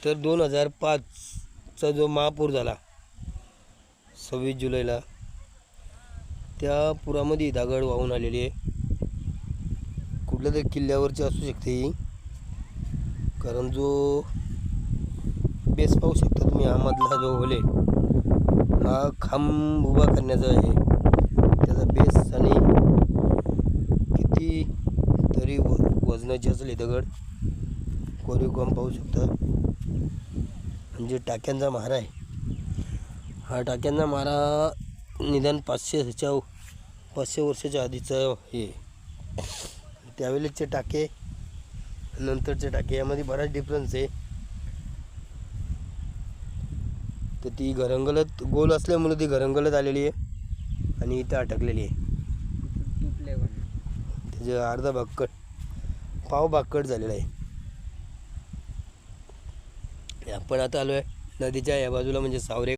तर 2005चा जो महापूर झाला 26 जुलैला, त्या पुरामध्ये दगड वाहून आलेली आहे. कुठल्या तरी किल्ल्यावरची असू शकते ही, कारण जो बेस पाहू शकता तुम्ही, हा मधला जो होल आहे हा खांब उभा करण्याचा आहे. त्याचा बेस आणि किती तरी वजनाची असेल दगड, कोरीव काम पाहू शकता. म्हणजे टाक्यांचा मारा आहे हा. टाक्यांचा मारा निदान 500 वर्षाच्या आधीचा हे. त्यावेळेचे टाके नंतरचे टाके यामध्ये बराच डिफरन्स आहे. तर ती घरंगलत गोल असल्यामुळे ती घरंगलत आलेली आहे आणि इथं अटकलेली आहे. त्याचे अर्धा भाग पाव भाग कट झालेला आहे. आपण आता आलो आहे नदीच्या या बाजूला, म्हणजे सावरे